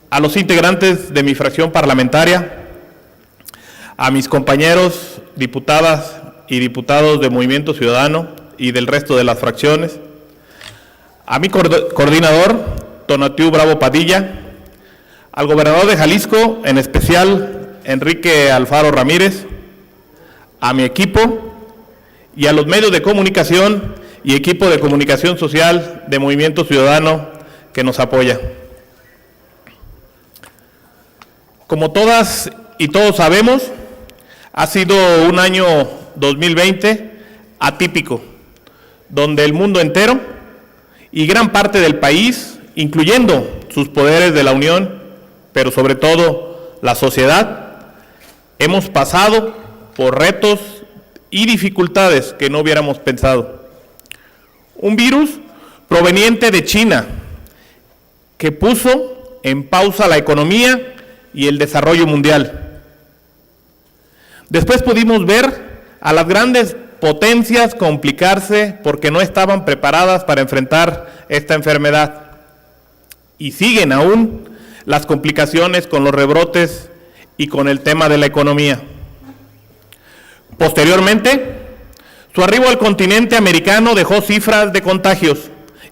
a los integrantes de mi fracción parlamentaria, a mis compañeros diputadas y diputados de Movimiento Ciudadano y del resto de las fracciones, a mi coordinador, Tonatiuh Bravo Padilla, al gobernador de Jalisco, en especial Enrique Alfaro Ramírez, a mi equipo y a los medios de comunicación y equipo de comunicación social de Movimiento Ciudadano que nos apoya. Como todas y todos sabemos, ha sido un año 2020 atípico, donde el mundo entero y gran parte del país, incluyendo sus poderes de la Unión, pero sobre todo la sociedad, hemos pasado por retos y dificultades que no hubiéramos pensado. Un virus proveniente de China que puso en pausa la economía y el desarrollo mundial. Después pudimos ver a las grandes potencias complicarse porque no estaban preparadas para enfrentar esta enfermedad. Y siguen aún las complicaciones con los rebrotes y con el tema de la economía. Posteriormente, su arribo al continente americano dejó cifras de contagios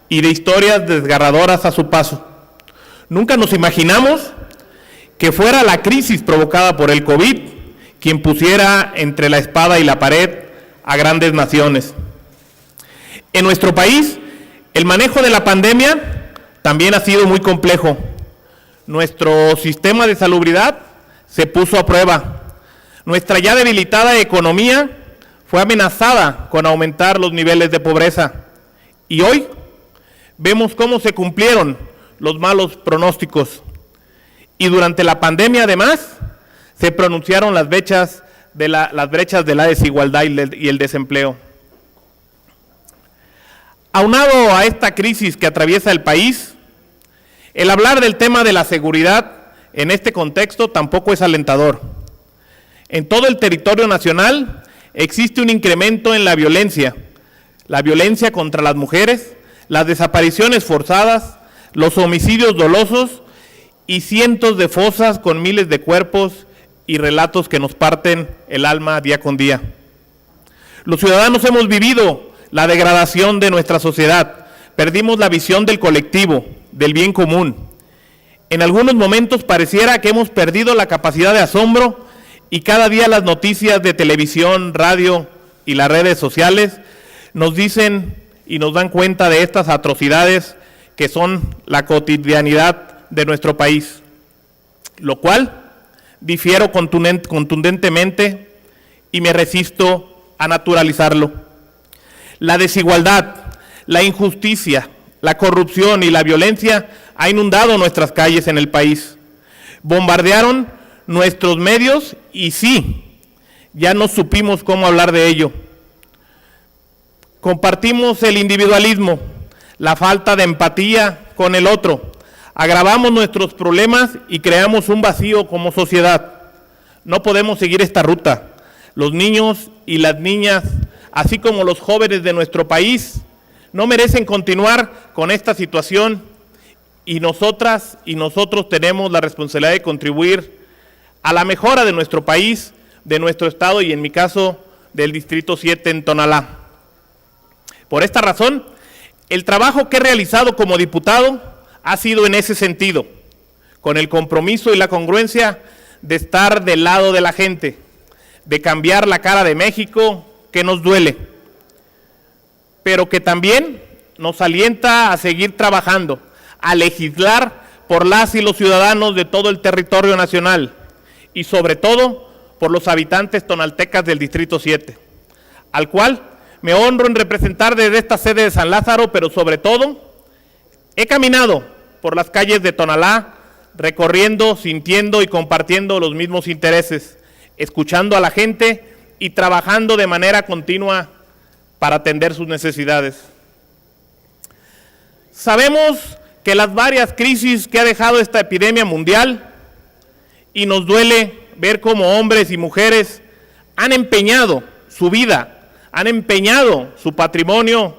y de historias desgarradoras a su paso. Nunca nos imaginamos que fuera la crisis provocada por el COVID quien pusiera entre la espada y la pared a grandes naciones. En nuestro país, el manejo de la pandemia también ha sido muy complejo. Nuestro sistema de salubridad se puso a prueba. Nuestra ya debilitada economía fue amenazada con aumentar los niveles de pobreza. Y hoy vemos cómo se cumplieron los malos pronósticos. Y durante la pandemia, además, se pronunciaron las brechas de la desigualdad y el desempleo. Aunado a esta crisis que atraviesa el país, el hablar del tema de la seguridad en este contexto tampoco es alentador. En todo el territorio nacional existe un incremento en la violencia contra las mujeres, las desapariciones forzadas, los homicidios dolosos y cientos de fosas con miles de cuerpos y relatos que nos parten el alma día con día. Los ciudadanos hemos vivido la degradación de nuestra sociedad, perdimos la visión del colectivo, del bien común. En algunos momentos pareciera que hemos perdido la capacidad de asombro y cada día las noticias de televisión, radio y las redes sociales nos dicen y nos dan cuenta de estas atrocidades que son la cotidianidad de nuestro país, lo cual difiero contundentemente y me resisto a naturalizarlo. La desigualdad, la injusticia, la corrupción y la violencia ha inundado nuestras calles en el país. Bombardearon nuestros medios y sí, ya no supimos cómo hablar de ello. Compartimos el individualismo, la falta de empatía con el otro, agravamos nuestros problemas y creamos un vacío como sociedad. No podemos seguir esta ruta. Los niños y las niñas, así como los jóvenes de nuestro país, no merecen continuar con esta situación y nosotras y nosotros tenemos la responsabilidad de contribuir a la mejora de nuestro país, de nuestro estado y en mi caso del Distrito 7 en Tonalá. Por esta razón, el trabajo que he realizado como diputado ha sido en ese sentido, con el compromiso y la congruencia de estar del lado de la gente, de cambiar la cara de México que nos duele, pero que también nos alienta a seguir trabajando, a legislar por las y los ciudadanos de todo el territorio nacional y sobre todo por los habitantes tonaltecas del Distrito 7, al cual me honro en representar desde esta sede de San Lázaro, pero sobre todo he caminado por las calles de Tonalá, recorriendo, sintiendo y compartiendo los mismos intereses, escuchando a la gente y trabajando de manera continua para atender sus necesidades. Sabemos que las varias crisis que ha dejado esta epidemia mundial y nos duele ver cómo hombres y mujeres han empeñado su vida, han empeñado su patrimonio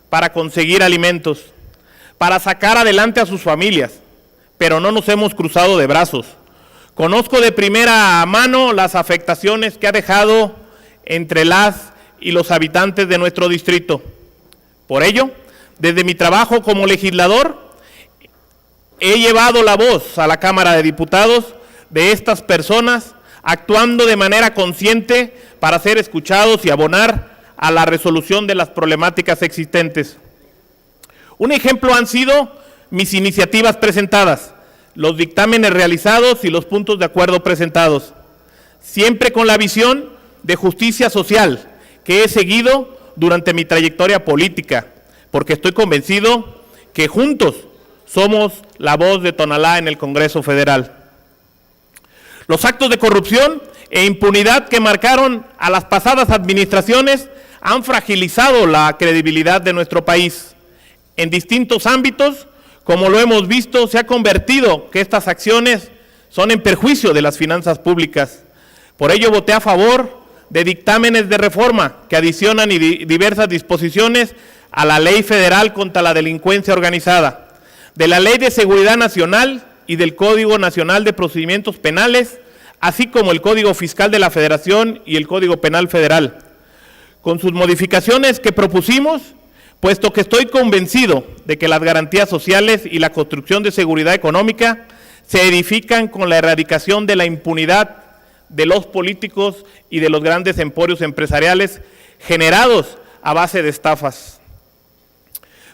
para conseguir alimentos, para sacar adelante a sus familias, pero no nos hemos cruzado de brazos. Conozco de primera mano las afectaciones que ha dejado entre las y los habitantes de nuestro distrito. Por ello, desde mi trabajo como legislador, he llevado la voz a la Cámara de Diputados de estas personas, actuando de manera consciente para ser escuchados y abonar a la resolución de las problemáticas existentes. Un ejemplo han sido mis iniciativas presentadas, los dictámenes realizados y los puntos de acuerdo presentados, siempre con la visión de justicia social que he seguido durante mi trayectoria política, porque estoy convencido que juntos somos la voz de Tonalá en el Congreso Federal. Los actos de corrupción e impunidad que marcaron a las pasadas administraciones han fragilizado la credibilidad de nuestro país. En distintos ámbitos, como lo hemos visto, se ha convertido que estas acciones son en perjuicio de las finanzas públicas. Por ello voté a favor de dictámenes de reforma que adicionan diversas disposiciones a la Ley Federal contra la Delincuencia Organizada, de la Ley de Seguridad Nacional y del Código Nacional de Procedimientos Penales, así como el Código Fiscal de la Federación y el Código Penal Federal. Con sus modificaciones que propusimos, puesto que estoy convencido de que las garantías sociales y la construcción de seguridad económica se edifican con la erradicación de la impunidad de los políticos y de los grandes emporios empresariales generados a base de estafas.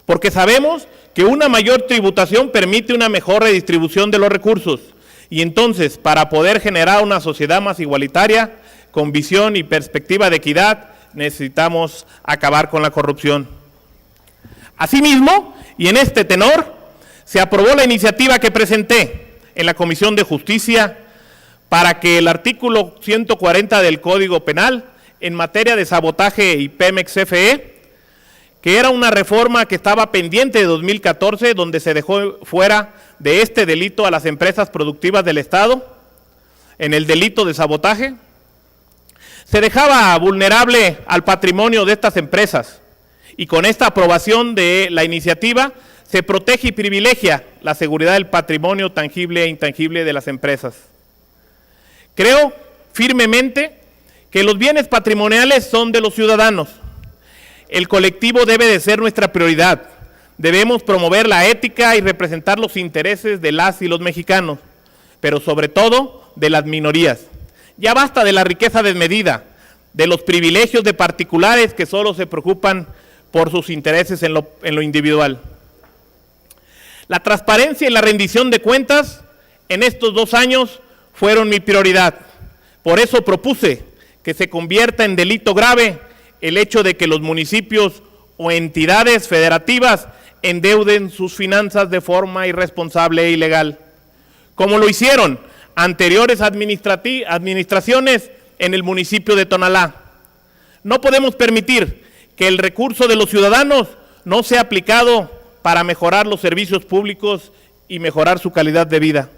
Porque sabemos que una mayor tributación permite una mejor redistribución de los recursos y entonces, para poder generar una sociedad más igualitaria, con visión y perspectiva de equidad, necesitamos acabar con la corrupción. Asimismo, y en este tenor, se aprobó la iniciativa que presenté en la Comisión de Justicia para que el artículo 140 del Código Penal en materia de sabotaje y Pemex CFE, que era una reforma que estaba pendiente de 2014, donde se dejó fuera de este delito a las empresas productivas del Estado, en el delito de sabotaje, se dejaba vulnerable al patrimonio de estas empresas, y con esta aprobación de la iniciativa se protege y privilegia la seguridad del patrimonio tangible e intangible de las empresas. Creo firmemente que los bienes patrimoniales son de los ciudadanos. El colectivo debe de ser nuestra prioridad. Debemos promover la ética y representar los intereses de las y los mexicanos, pero sobre todo de las minorías. Ya basta de la riqueza desmedida, de los privilegios de particulares que solo se preocupan por sus intereses en lo individual. La transparencia y la rendición de cuentas en estos 2 años fueron mi prioridad. Por eso propuse que se convierta en delito grave el hecho de que los municipios o entidades federativas endeuden sus finanzas de forma irresponsable e ilegal, como lo hicieron anteriores administraciones en el municipio de Tonalá. No podemos permitir que el recurso de los ciudadanos no sea aplicado para mejorar los servicios públicos y mejorar su calidad de vida.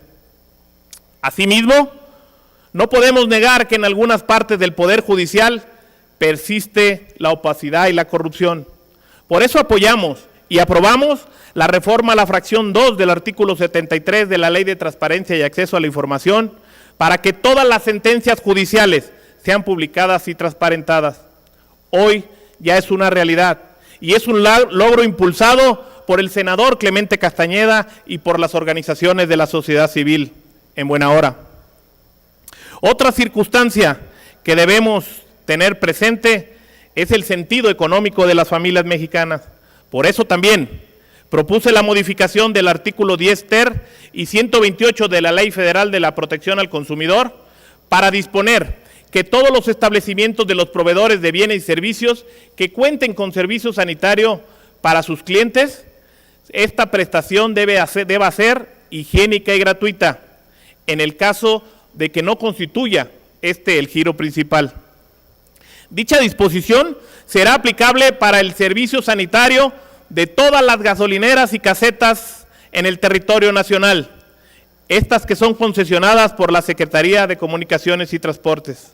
Asimismo, no podemos negar que en algunas partes del Poder Judicial persiste la opacidad y la corrupción. Por eso apoyamos y aprobamos la reforma a la fracción 2 del artículo 73 de la Ley de Transparencia y Acceso a la Información para que todas las sentencias judiciales sean publicadas y transparentadas. Hoy ya es una realidad y es un logro impulsado por el senador Clemente Castañeda y por las organizaciones de la sociedad civil en buena hora. Otra circunstancia que debemos tener presente es el sentido económico de las familias mexicanas. Por eso también propuse la modificación del artículo 10 ter y 128 de la Ley Federal de la Protección al Consumidor para disponer que todos los establecimientos de los proveedores de bienes y servicios que cuenten con servicio sanitario para sus clientes, esta prestación deba ser higiénica y gratuita, en el caso de que no constituya el giro principal. Dicha disposición será aplicable para el servicio sanitario de todas las gasolineras y casetas en el territorio nacional, estas que son concesionadas por la Secretaría de Comunicaciones y Transportes.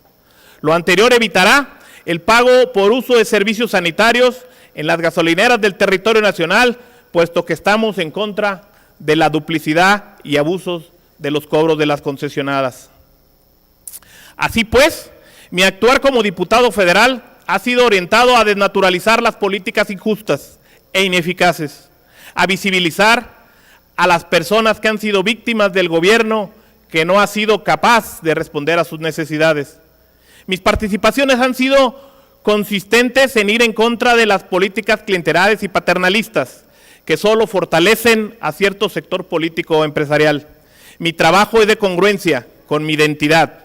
Lo anterior evitará el pago por uso de servicios sanitarios en las gasolineras del territorio nacional, puesto que estamos en contra de la duplicidad y abusos de los cobros de las concesionadas. Así pues, mi actuar como diputado federal ha sido orientado a desnaturalizar las políticas injustas e ineficaces, a visibilizar a las personas que han sido víctimas del gobierno que no ha sido capaz de responder a sus necesidades. Mis participaciones han sido consistentes en ir en contra de las políticas clientelares y paternalistas que solo fortalecen a cierto sector político o empresarial. Mi trabajo es de congruencia con mi identidad.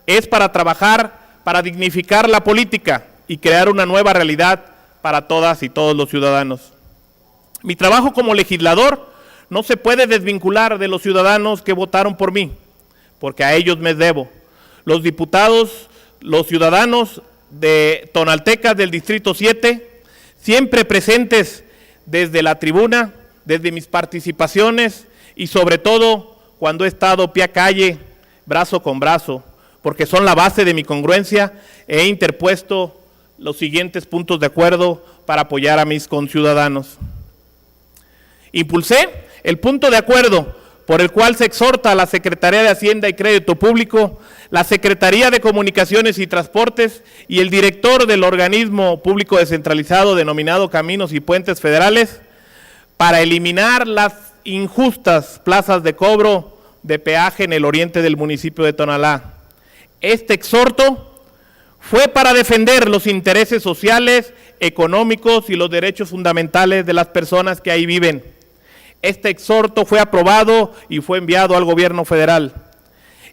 Es para trabajar, para dignificar la política y crear una nueva realidad para todas y todos los ciudadanos. Mi trabajo como legislador no se puede desvincular de los ciudadanos que votaron por mí, porque a ellos me debo. Los diputados, los ciudadanos de tonaltecas del Distrito 7, siempre presentes desde la tribuna, desde mis participaciones y sobre todo cuando he estado pie a calle, brazo con brazo, porque son la base de mi congruencia, he interpuesto los siguientes puntos de acuerdo para apoyar a mis conciudadanos. Impulsé el punto de acuerdo por el cual se exhorta a la Secretaría de Hacienda y Crédito Público, la Secretaría de Comunicaciones y Transportes y el director del organismo público descentralizado denominado Caminos y Puentes Federales para eliminar las injustas plazas de cobro de peaje en el oriente del municipio de Tonalá. Este exhorto fue para defender los intereses sociales, económicos y los derechos fundamentales de las personas que ahí viven. Este exhorto fue aprobado y fue enviado al gobierno federal.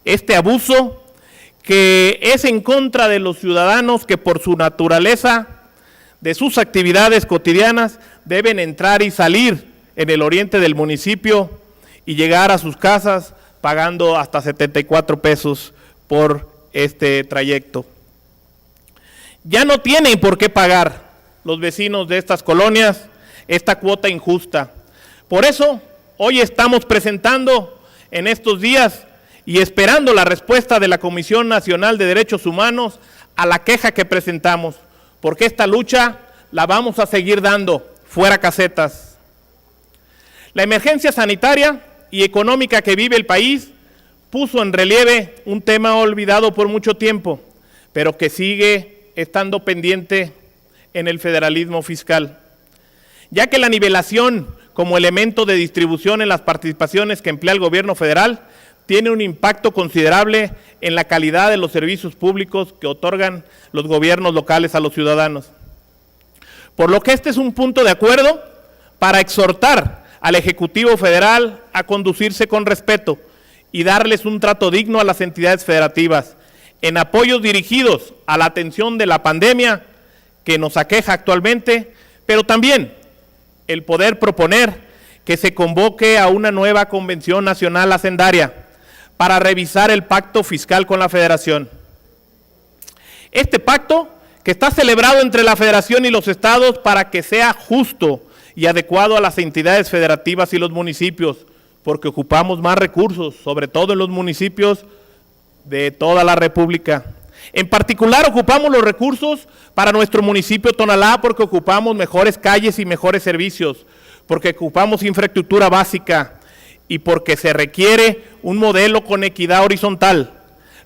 Este abuso que es en contra de los ciudadanos que por su naturaleza de sus actividades cotidianas deben entrar y salir en el oriente del municipio y llegar a sus casas pagando hasta 74 pesos por este trayecto. Ya no tienen por qué pagar los vecinos de estas colonias esta cuota injusta. Por eso, hoy estamos presentando en estos días y esperando la respuesta de la Comisión Nacional de Derechos Humanos a la queja que presentamos, porque esta lucha la vamos a seguir dando, fuera casetas. La emergencia sanitaria y económica que vive el país puso en relieve un tema olvidado por mucho tiempo, pero que sigue estando pendiente en el federalismo fiscal, ya que la nivelación como elemento de distribución en las participaciones que emplea el gobierno federal tiene un impacto considerable en la calidad de los servicios públicos que otorgan los gobiernos locales a los ciudadanos. Por lo que este es un punto de acuerdo para exhortar al Ejecutivo Federal a conducirse con respeto y darles un trato digno a las entidades federativas en apoyos dirigidos a la atención de la pandemia que nos aqueja actualmente, pero también el poder proponer que se convoque a una nueva Convención Nacional Hacendaria para revisar el pacto fiscal con la Federación. Este pacto que está celebrado entre la Federación y los estados para que sea justo y adecuado a las entidades federativas y los municipios, porque ocupamos más recursos, sobre todo en los municipios de toda la República. En particular, ocupamos los recursos para nuestro municipio Tonalá porque ocupamos mejores calles y mejores servicios, porque ocupamos infraestructura básica y porque se requiere un modelo con equidad horizontal,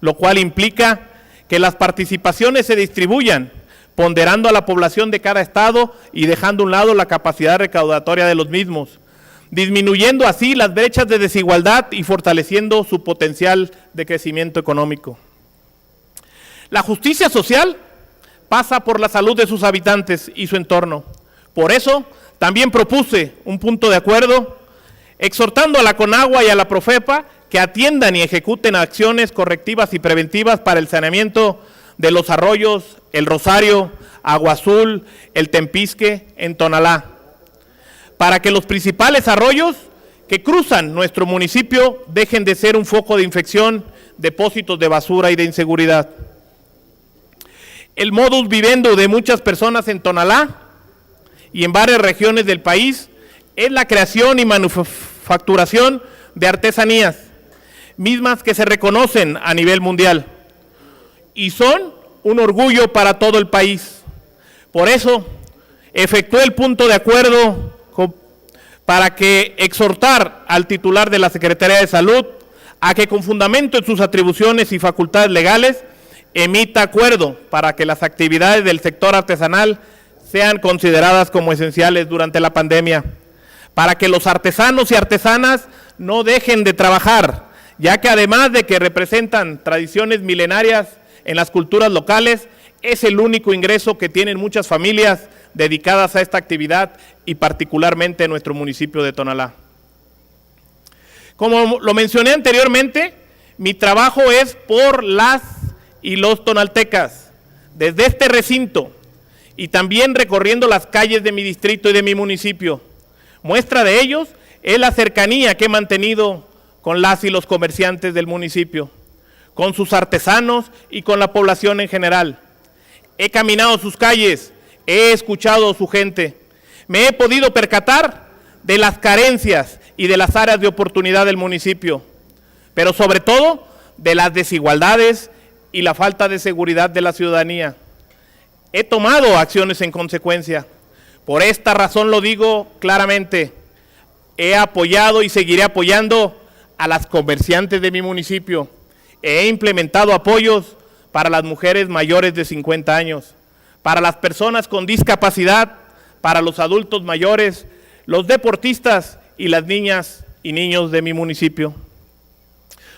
lo cual implica que las participaciones se distribuyan, ponderando a la población de cada estado y dejando a un lado la capacidad recaudatoria de los mismos, disminuyendo así las brechas de desigualdad y fortaleciendo su potencial de crecimiento económico. La justicia social pasa por la salud de sus habitantes y su entorno. Por eso, también propuse un punto de acuerdo exhortando a la CONAGUA y a la PROFEPA que atiendan y ejecuten acciones correctivas y preventivas para el saneamiento de los arroyos El Rosario, Agua Azul, El Tempisque, en Tonalá, para que los principales arroyos que cruzan nuestro municipio dejen de ser un foco de infección, depósitos de basura y de inseguridad. El modus vivendi de muchas personas en Tonalá y en varias regiones del país es la creación y manufacturación de artesanías, mismas que se reconocen a nivel mundial y son un orgullo para todo el país. Por eso, efectué el punto de acuerdo para que exhortar al titular de la Secretaría de Salud a que con fundamento en sus atribuciones y facultades legales emita acuerdo para que las actividades del sector artesanal sean consideradas como esenciales durante la pandemia, para que los artesanos y artesanas no dejen de trabajar, ya que además de que representan tradiciones milenarias en las culturas locales, es el único ingreso que tienen muchas familias dedicadas a esta actividad y particularmente en nuestro municipio de Tonalá. Como lo mencioné anteriormente, mi trabajo es por las y los tonaltecas, desde este recinto y también recorriendo las calles de mi distrito y de mi municipio. Muestra de ellos es la cercanía que he mantenido con las y los comerciantes del municipio, con sus artesanos y con la población en general. He caminado sus calles, he escuchado a su gente, me he podido percatar de las carencias y de las áreas de oportunidad del municipio, pero sobre todo de las desigualdades y la falta de seguridad de la ciudadanía. He tomado acciones en consecuencia. Por esta razón lo digo claramente, he apoyado y seguiré apoyando a las comerciantes de mi municipio. He implementado apoyos para las mujeres mayores de 50 años, para las personas con discapacidad, para los adultos mayores, los deportistas y las niñas y niños de mi municipio.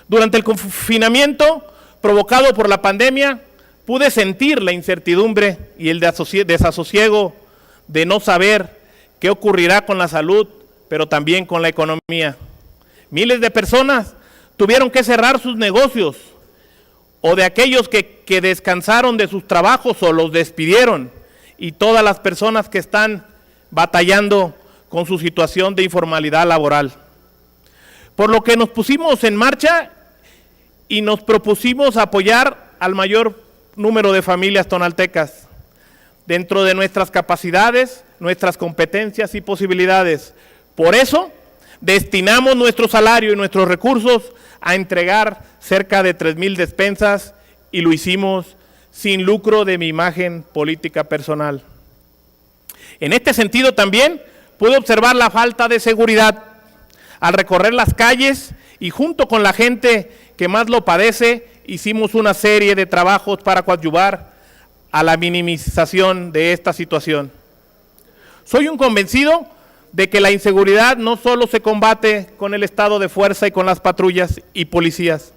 Durante el confinamiento provocado por la pandemia, pude sentir la incertidumbre y el desasosiego de no saber qué ocurrirá con la salud, pero también con la economía. Miles de personas tuvieron que cerrar sus negocios, o de aquellos que descansaron de sus trabajos o los despidieron, y todas las personas que están batallando con su situación de informalidad laboral. Por lo que nos pusimos en marcha y nos propusimos apoyar al mayor número de familias tonaltecas, dentro de nuestras capacidades, nuestras competencias y posibilidades. Por eso, destinamos nuestro salario y nuestros recursos a entregar cerca de 3,000 despensas y lo hicimos sin lucro de mi imagen política personal. En este sentido también pude observar la falta de seguridad al recorrer las calles y junto con la gente que más lo padece, hicimos una serie de trabajos para coadyuvar a la minimización de esta situación. Soy un convencido de que la inseguridad no solo se combate con el estado de fuerza y con las patrullas y policías,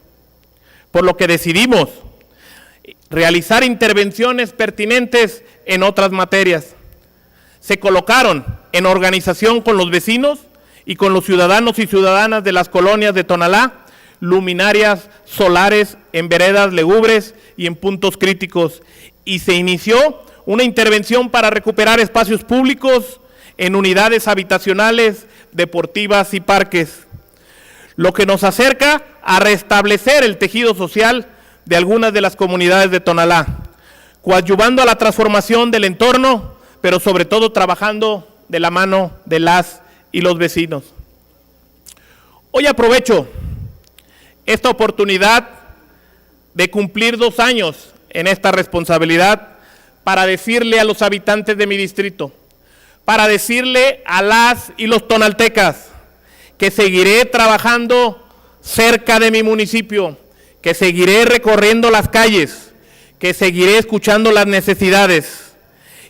por lo que decidimos realizar intervenciones pertinentes en otras materias. Se colocaron en organización con los vecinos y con los ciudadanos y ciudadanas de las colonias de Tonalá, luminarias solares en veredas lúgubres y en puntos críticos, y se inició una intervención para recuperar espacios públicos en unidades habitacionales, deportivas y parques, lo que nos acerca a restablecer el tejido social de algunas de las comunidades de Tonalá, coadyuvando a la transformación del entorno, pero sobre todo trabajando de la mano de las y los vecinos. Hoy aprovecho esta oportunidad de cumplir 2 años en esta responsabilidad para decirle a los habitantes de mi distrito, para decirle a las y los tonaltecas que seguiré trabajando cerca de mi municipio, que seguiré recorriendo las calles, que seguiré escuchando las necesidades,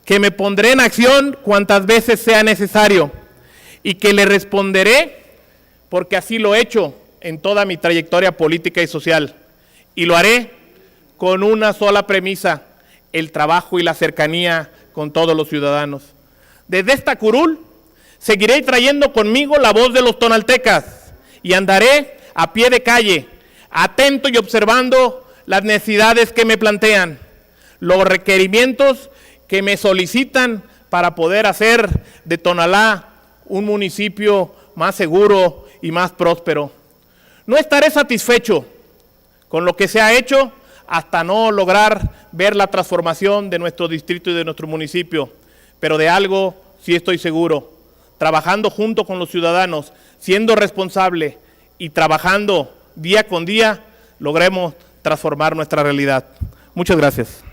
que me pondré en acción cuantas veces sea necesario y que le responderé porque así lo he hecho en toda mi trayectoria política y social, y lo haré con una sola premisa: el trabajo y la cercanía con todos los ciudadanos. Desde esta curul seguiré trayendo conmigo la voz de los tonaltecas y andaré a pie de calle, atento y observando las necesidades que me plantean, los requerimientos que me solicitan para poder hacer de Tonalá un municipio más seguro y más próspero. No estaré satisfecho con lo que se ha hecho hasta no lograr ver la transformación de nuestro distrito y de nuestro municipio, pero de algo sí estoy seguro: trabajando junto con los ciudadanos, siendo responsable y trabajando día con día, logremos transformar nuestra realidad. Muchas gracias.